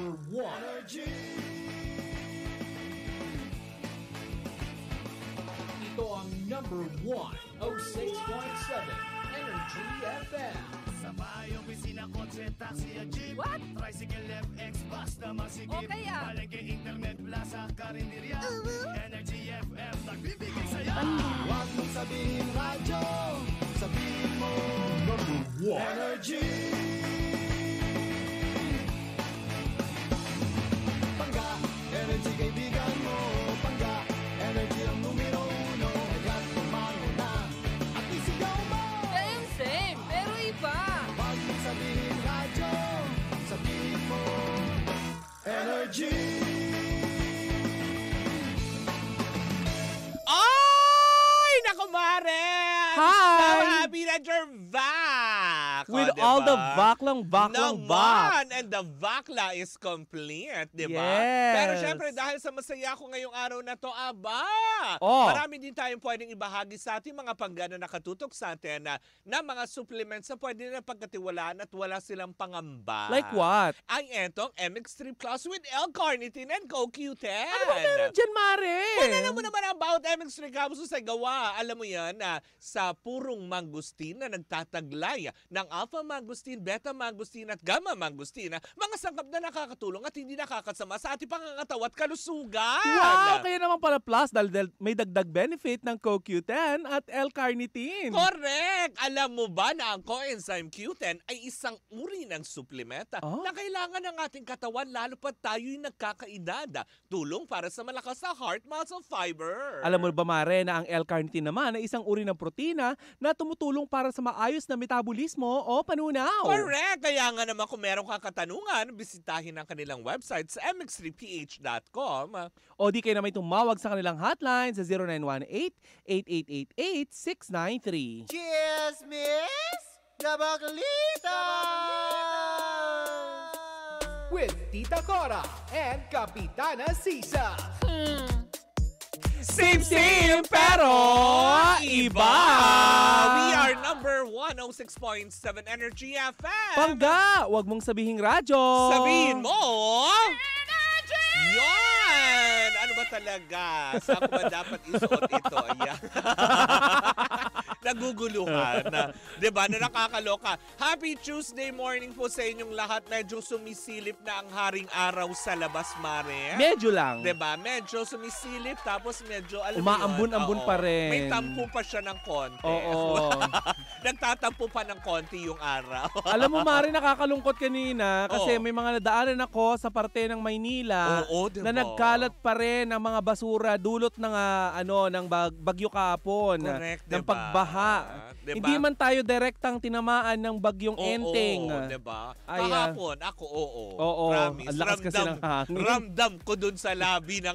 number 1. Energy. Ito ang number 1, 06.7 Energy FM. Sa bahay, opisina, kotse, taxi at jeep. What? Tricycle, FX, basta masigip. O kaya? Palengke, internet, plaza, karinderya. Energy FM, nagbibigay sa'yo. Huwag mong sabihin radyo, sabihin mo Number 1. Energy. Pangga, energy kaibigan mo. Pangga, energy ang numero 1. Kaya't tumalo na at isigaw mo. Same, pero iba. Huwag mong sabihin radyo, sabihin mo Energy. Ay! Naku, Mare! Hi! Happy that you're back! With O, all diba? the baklang bak. Naman! And the bakla is complete, di ba? Yes. Pero syempre, dahil sa masaya ko ngayong araw na to, Oh. marami din tayong pwedeng ibahagi sa ating mga panggana na nakatutok sa atin na mga supplements na pwede na pagkatiwalaan at wala silang pangamba. Like what? Ay etong MX3 Plus with L-carnitine and CoQ10. Ano ba meron dyan, Mare? Well, alam mo naman about MX3 Capsules sa gawa. Alam mo yan na sa purong mangustin na nagtataglay ng alpha mangustin, beta mangustin at gamma mangustin, mga sangkap na nakakatulong at hindi nakakasama sa ating pangangatawan at kalusugan. Wow! Kaya naman pala plus dahil may dagdag benefit ng CoQ10 at L-carnitine. Correct! Alam mo ba na ang coenzyme Q10 ay isang uri ng supplement na kailangan ng ating katawan lalo pa tayo'y nagkakaedad. Tulong para sa malakas na heart muscle fiber. Alam mo ba, Mare, na ang L-carnitine naman ay isang uri ng protina na tumutulong para sa maayos na metabolismo o panunaw. Correct! Kaya nga naman kung meron kang katanungan, bisitahin ang kanilang website sa mx3ph.com. O di kayo naman tumawag sa kanilang hotline sa 0918-8888-693. Cheers, miss! Gabaklita! With Tita Cora and Kapitana Sisa. Same, pero iba! We are number 106.7 Energy FM. Pangga! Huwag mong sabihing radyo. Sabihin mo! Yan! Ano ba talaga? Saan ko ba dapat isuot ito? Ayan. Naguguluhan. Diba? Na nakakaloka. Happy Tuesday morning po sa inyong lahat. Medyo sumisilip na ang haring araw sa labas, Mare. Medyo lang. Diba? Medyo sumisilip tapos medyo alam mo Umaambun-ambun yun, pa rin. May tampo pa siya ng konti. Oo. Nagtatampo pa ng konti yung araw. Alam mo, Mari, nakakalungkot kanina kasi Oo. may mga nadaanan ako sa parte ng Maynila Oo, diba? na nagkalat pa rin ang mga basura dulot ng ng bagyo kahapon. Correct, ng diba? pagbaha. Diba? Hindi man tayo direktang tinamaan ng bagyong Oo, Enteng. diba? Ay, Kahapon, ako, oo. Oo, Promise. ang lakas kasi ng hangin. Ramdam ko dun sa labi ng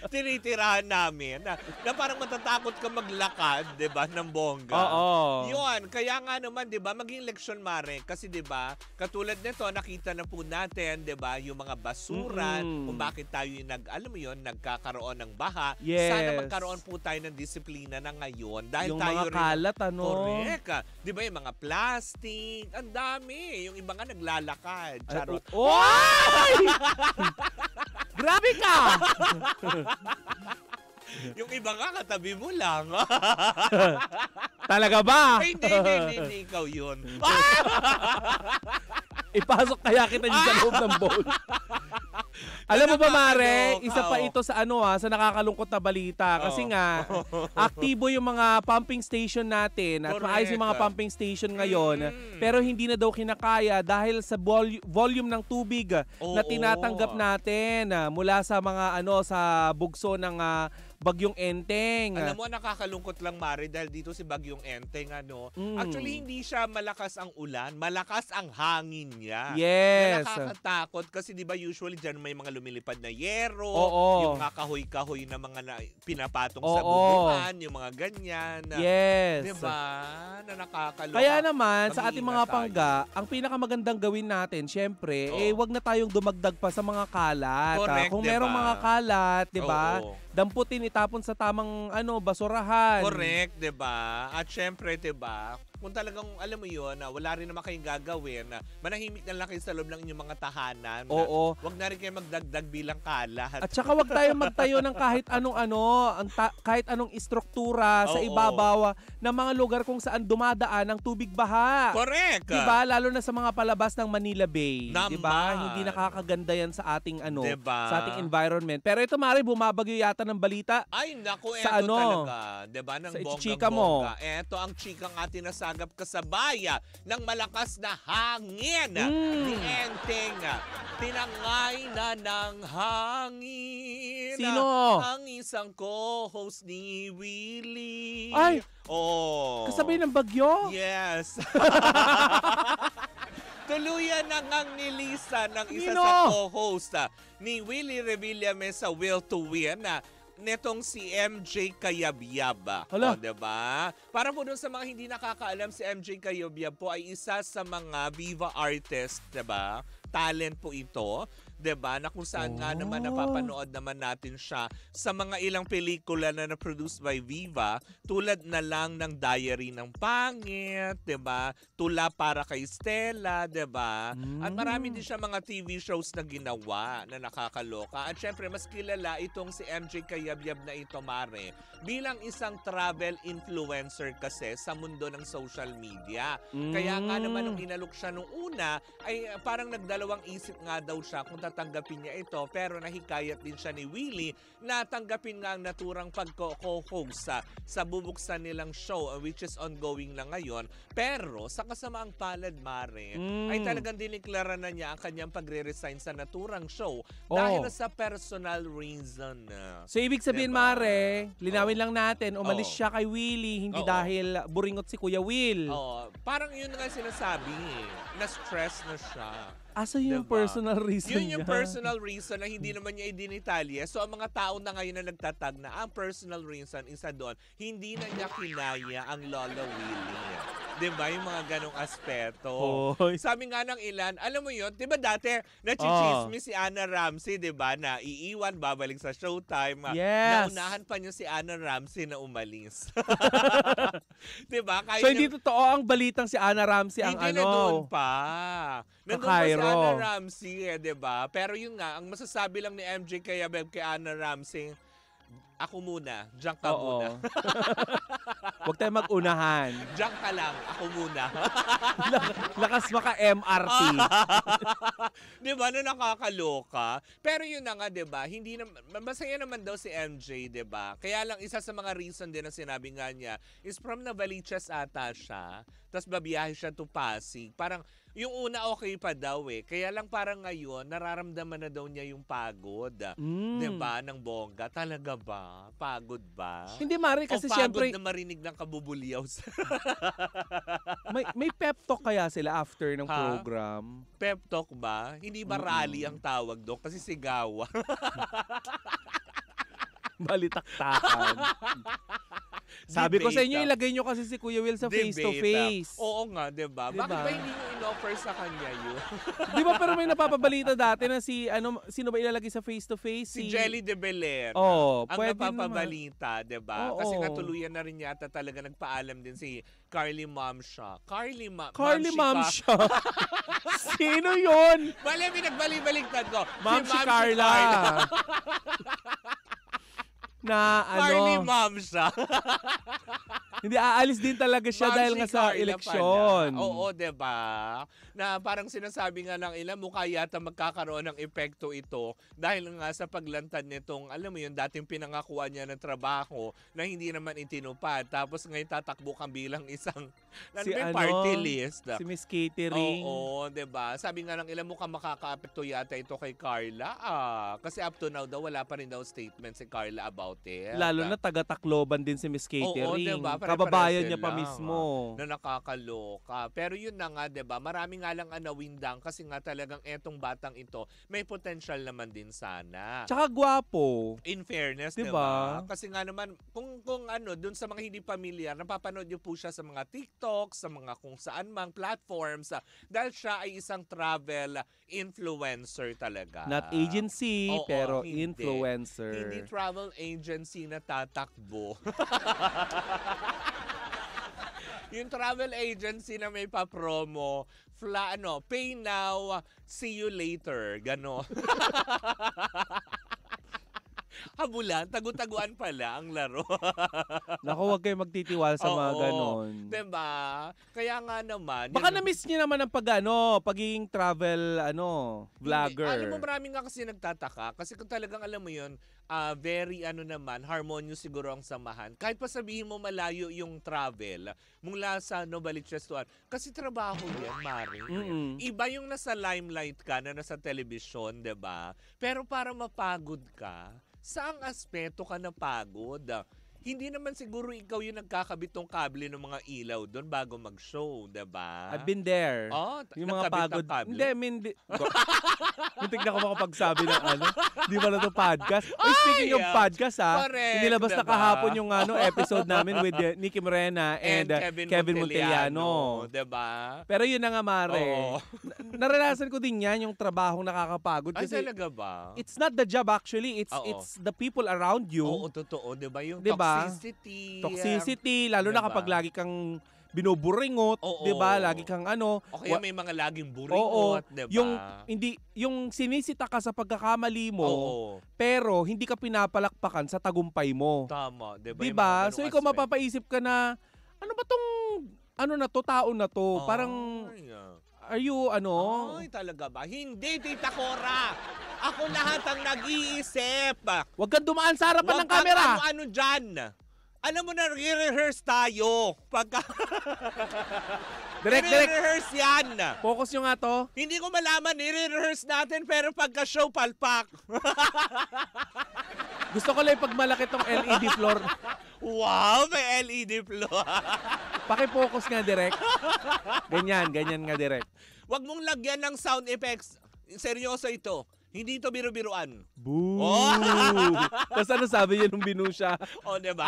tinitirahan namin na parang matatakot ka maglakad, diba, ng bongga. Oo. Yun, kaya nga naman, diba, maging leksyon, Mare. Kasi, diba, katulad nito, nakita na po natin, diba, yung mga basura, kung bakit tayo yung alam mo yun, nagkakaroon ng baha. Yes. Sana magkaroon po tayo ng disiplina na ngayon. Dahil Yung tayo mga kalat, Correct. Di ba yung mga plastic? Ang dami. Yung iba nga naglalakad. Charot. Oy! Grabe ka! Yung iba nga katabi mo lang. Talaga ba? Ay, hindi, ikaw yun. Ipasok kaya kita dyan sa loob ng bowl. Alam mo ba, Mare, isa pa ito sa sa nakakalungkot na balita. Kasi nga, aktibo yung mga pumping station natin at maayos yung mga pumping station ngayon. Pero hindi na daw kinakaya dahil sa volume ng tubig na tinatanggap natin mula sa mga sa bugso ng Bagyong Enteng. Alam mo, nakakalungkot lang, Mari, dahil dito si Bagyong Enteng, actually, hindi siya malakas ang ulan, malakas ang hangin niya. Yes. Na nakakatakot kasi di ba usually dyan may mga lumilipad na yero, Oo. yung mga kahoy-kahoy na mga pinapatong sa bubungan, yung mga ganyan. Yes. Di ba? Na nakakaloka. Kaya naman, sa ating Mag-iingat mga tayo. pangga, ang pinakamagandang gawin natin, syempre, wag na tayong dumagdag pa sa mga kalat. Correct, Kung diba? merong mga kalat, di ba? Oo. Damputin, itapon sa tamang basurahan. Correct, 'di ba? At syempre, 'di ba? kung talagang alam mo yun, wala rin naman kayong gagawin, manahimik na lang kayo sa loob ng inyong mga tahanan. Oo. Wag na rin kayo magdagdag bilang kalat. At saka wag tayo magtayo ng kahit anong kahit anong istruktura sa Oo. ibabaw ng mga lugar kung saan dumadaan ang tubig baha. Correct. Diba? Lalo na sa mga palabas ng Manila Bay. Naman. Diba? Hindi nakakaganda yan sa ating Diba? sa ating environment. Pero ito, Mari, bumabagyo yata ng balita. Ay, naku, Sa eto talaga. Diba? Ng Sa bonggang-bongga. chika mo. Eto ang chikang ating nasagap kasabay ng malakas na hangin. Ni Enteng. Tinangay na ng hangin. Sino? Ang isang co-host ni Willie. Ay! Oh. Kasabay ng bagyo? Yes. Tuluyan na ngang nilisan ng isa Nino? sa co-host ni Willie Revillame sa Will to Win netong si MJ Kayabyab. Hala. O, diba? Para po dun sa mga hindi nakakaalam, si MJ Kayabyab po ay isa sa mga Viva artist, diba? Talent po ito. 'Di ba? Na kung saan nga naman napapanood naman natin siya sa mga ilang pelikula na na-produce by Viva, tulad na lang ng Diary ng Pangit, 'di ba? Tula para kay Stella, 'di ba? At marami din siya mga TV shows na ginawa na nakakaloka. At syempre mas kilala itong si MJ Kayabyab na ito, Mare, bilang isang travel influencer kasi sa mundo ng social media. Kaya nga naman nung inalok siya nung una ay parang nagdalawang isip nga daw siya kung tatanggapin niya ito, pero nahikayat din siya ni Willie na tanggapin nga ang naturang pagko-co-host sa bubuksan nilang show, which is ongoing na ngayon. Pero sa kasamaang palad, Mare, ay talagang diniklara na niya ang kanyang pagre-resign sa naturang show dahil sa personal reason. So ibig sabihin, Diba? Mare, linawin lang natin, umalis Oo. siya kay Willie, hindi Oo. dahil buringot si Kuya Will. Oh, parang yun nga sinasabi, na-stress na siya. Asa yung Diba? personal reason Yun yung niya? personal reason na hindi naman niya idinitalye. So, ang mga tao na ngayon na nagtatag na ang personal reason, isa doon, hindi na niya kinaya ang Lola Willie. Diba? Yung mga ganong aspeto. Hoy. Sabi nga ng ilan, alam mo yun, diba dati, nachichismis si Anna Ramsey, diba, na iiwan, babalik sa Showtime. Yes. Naunahan pa niyo si Anna Ramsey na umalis. Diba? Kahit So hindi totoo ang balitang si Anna Ramsey ang hindi na doon ano. pa. Nandun pa si Cairo. Anna Ramsey, diba? Pero yun nga, ang masasabi lang ni MJ Kayabyab kay Anna Ramsey, ako muna, diyan ka muna. Oo. Huwag tayo mag-unahan. Diyan ka lang, ako muna. Lakas maka-MRT. Di ba, na nakakaloka? Pero yun na nga, di ba, hindi na, masaya naman daw si MJ, di ba? Kaya lang isa sa mga reason din na sinabi nga niya is from Novaliches ata siya, tapos babiyahe siya to Pasig. Parang, yung una okay pa daw eh. Kaya lang parang ngayon, nararamdaman na daw niya yung pagod. Di ba, ng bongga. Talaga ba? Pagod ba? Hindi, Mari, kasi o pagod syempre, na marinig ng kabubulyaw sa may pep talk kaya sila after ng Ha? program. pep talk ba? Hindi ba rally ang tawag doon? Kasi sigawan. Balitaktakan. Sabi ko sa inyo, Debate. ilagay nyo kasi si Kuya Will sa face-to-face. Oo nga, diba? Diba? Bakit ba hindi nyo in-offer sa kanya yun? Di ba pero may napapabalita dati na sino ba ilalagay sa face-to-face? Si Jelly de Belen. Oo, ang pwede napapabalita, diba? Oo. Kasi nga tuluyan na rin yata talaga nagpaalam din si Carly Momsha. Carly Mamsha. Sino yun? Bale, pinagbali-baliktad ko. Mamshi si Carla. Na Carly ano, Momsha. hindi aalis din talaga siya Ma'am, dahil si nga sa Carla eleksyon. pala. Oo, diba? Na parang sinasabi nga ng ilan, mukha yata magkakaroon ng epekto ito dahil nga sa paglantad nitong, alam mo yun, dating pinangakuan niya ng trabaho na hindi naman itinupad. Tapos ngayon tatakbo kang bilang isang party list. Si Miss Catering. Oo, diba? Sabi nga ng ilan, mukhang makaka-apekto yata ito kay Carla. Kasi up to now daw, wala pa rin daw statement si Carla about it. Lalo na taga-Tacloban din si Miss Catering. Oo, diba? Kababayan niya Pare-pareho pa sila, mismo. na nakakaloka. Pero yun na nga, 'di ba? Marami nga lang anawindang kasi nga talagang etong batang ito may potential naman din sana. Tsaka gwapo. In fairness, 'di Diba? ba? Kasi nga naman kung ano, dun sa mga hindi pamilyar, napapanood niyo po siya sa mga TikTok, sa mga kung saan mang platforms dahil siya ay isang travel influencer talaga. Not agency, Oo, pero hindi. influencer. Hindi travel agency na tatakbo. Yung travel agency na may pa-promo, pay now, see you later. Gano. Habulan, tagu-taguan pala ang laro. Naku, huwag kayo magtitiwala sa mga ganon. Diba? Kaya nga naman. Baka na-miss niyo naman ang pagiging travel, vlogger. Alam mo, marami nga kasi nagtataka. Kasi kung talagang alam mo yun, very harmonious siguro ang samahan. Kahit pa sabihin mo malayo yung travel mula sa Novaliches to kasi trabaho yan, Mari. Iba yung nasa limelight ka na nasa telebisyon, diba? Pero para mapagod ka, saang aspeto ka napagod? Hindi naman siguro ikaw yung nagkakabit ng kable ng mga ilaw doon bago mag-show, diba? I've been there. Oh, yung mga pagod. Kable? Hindi, muntik na ako makapagsabi ng Di ba na ito podcast? Speaking of podcast, correct, inilabas na diba? kahapon yung episode namin with Nikki Morena and Kevin Montellano. Diba? Pero yun na nga, Mare. Naranasan ko din yan, yung trabahong nakakapagod. Ay, Kasi talaga ba? it's not the job actually. It's the people around you. Oo, totoo. Diba? Yung Diba? Toxicity. Lalo na Diba? kapag lagi kang binuburingot, Oo. 'di ba? Lagi kang O kaya may mga laging buringot, 'di ba? Yung sinisita ka sa pagkakamali mo, Oo. pero hindi ka pinapalakpakan sa tagumpay mo. Tama, 'di ba? 'Di Yung mga ba? ganung So ikaw aspect. mapapaisip ka na ano ba tong tao na to? Parang Ay, are you Ay, talaga ba? Hindi, Tita Cora. Ako lahat ang nag-iisip. Wag kang dumaan sa harapan ng Huwag kang camera. ano dyan. Alam mo na, re-rehearse tayo. Pagka... Direct. Re-rehearse yan. Focus nyo nga to. Hindi ko malaman, re-rehearse natin, pero pagka-show, palpak. Gusto ko lang pag malaki tong LED floor. Wow, may LED floor. Paki-focus nga direct. Ganyan nga direct. Huwag mong lagyan ng sound effects. Seryoso ito. Hindi ito biro-biruan. Boo! Oh! Tapos ano sabi niya nung binu siya? O, diba?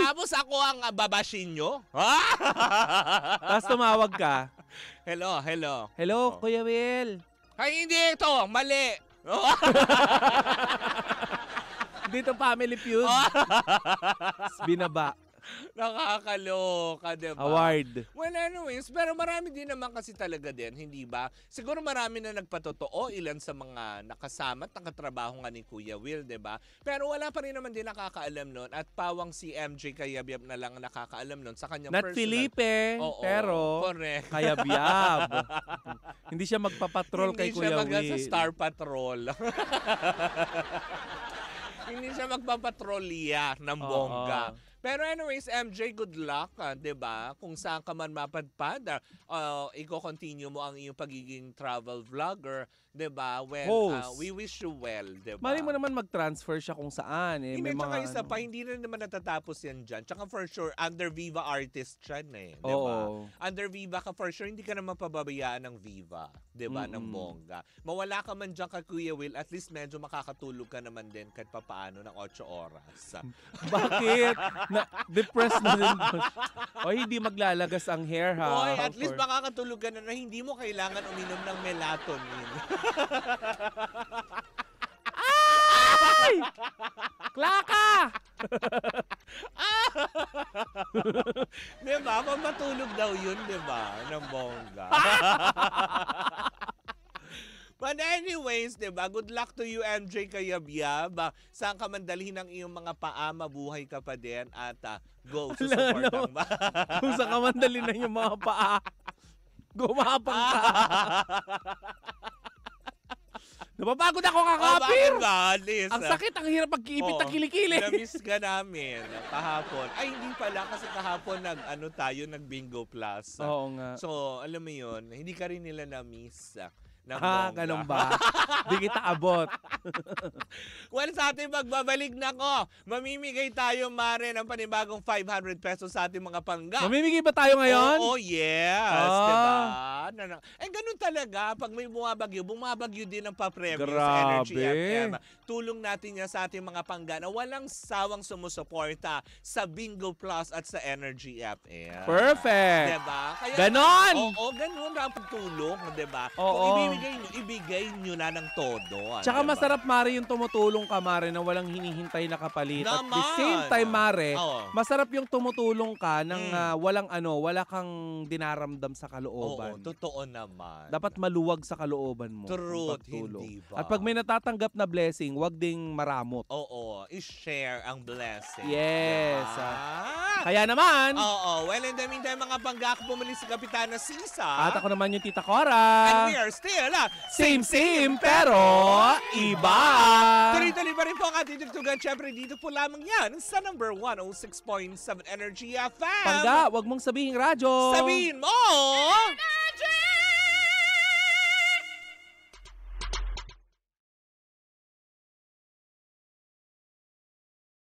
Tapos ako ang babashin nyo. Tapos tumawag ka. Hello. Hello, Kuya Will. Ay, hindi ito. Mali. Dito family feud. Binaba. Nakakaloka, diba? Award. Well, anyways, pero marami din naman kasi talaga din, hindi ba? Siguro marami na nagpatotoo, ilan sa mga nakasama at nakatrabaho nga ni Kuya Will, diba? Pero wala pa rin naman din nakakaalam nun at pawang si MJ Kayabyab na lang nakakaalam nun sa kanyang Not personal. Felipe, Oo, pero correct. Kayabyab. Hindi siya magpapatrol kay Kuya Hindi siya Will. sa Star Patrol. Hindi siya magpapatrolya ng bongga. Pero anyways, MJ, good luck, 'di ba? Kung saan ka man mapadpad, i-continue mo ang iyong pagiging travel vlogger, 'di ba? Well, we wish you well, 'di ba? Mali mo naman mag-transfer siya kung saan eh. Hindi, May tsaka mga isa pa, hindi rin naman natatapos yan dyan. Tsaka for sure, under Viva artist yan eh. Di ba? Oo. Under Viva ka for sure, hindi ka naman pababayaan ng Viva. Di ba? Ng bongga. Mawala ka man dyan kay Kuya Will, at least medyo makakatulog ka naman din kahit papaano ng 8 oras. Bakit? Depressed na din. O hindi maglalagas ang hair ha. Oy, at least makakatulog ka na hindi mo kailangan uminom ng melatonin. Ay! Klaka! Diba? Pamatulog daw yun, diba? Ng bongga. But anyways, diba? Good luck to you, MJ Kayabyab. Saan ka man dalhin ang iyong mga paa, mabuhay ka pa din at go to support ang Kung sa kamandali na yung mga paa, gumapang ka. Napapagod ako kakapir. Ang sakit, ang hirap pag-iipit ng kilikili. Na-miss ka namin kahapon. Ay, hindi pala kasi kahapon nag-bingo plus. Oo nga. So, alam mo yun, hindi ka rin nila na-miss. Ganun ba? Di kita abot. Well, sa ating magbabalik na ko, mamimigay tayo, Mare, ng panibagong 500 pesos sa ating mga pangga. Mamimigay ba tayo ngayon? Oo, yes. Diba? Ganun talaga. Pag may bumabagyo din ang papremyo sa Energy FM. Tulong natin yan sa ating mga pangga na walang sawang sumusuporta sa Bingo Plus at sa Energy FM. Perfect. Diba? Kaya, Ganon! Oo, ganon ang pagtulong. Diba? Oo. Kung ibigay nyo na ng todo. Tsaka diba? masarap, Mare, yung tumutulong ka, Mare, na walang hinihintay na kapalit. At the Naman. same time, Mare, Oo. masarap yung tumutulong ka ng wala kang dinaramdam sa kalooban. Oo, totoo naman. Dapat maluwag sa kalooban mo. ang Truth, pagtulong. hindi ba? At pag may natatanggap na blessing, wag ding maramot. Oo, i-share ang blessing. Yes. Diba? Kaya naman, Oo, well, in the meantime, mga panggak, bumalik si Kapitana Sisa. at ako naman yung Tita And Cora. we are still, Same pero iba. Tuloy-tuloy pa rin po ang ating tugtugan. Siyempre, dito po lamang yan sa number 106.7 Energy FM. Pangga, wag mong sabihing radyo. Sabihin mo!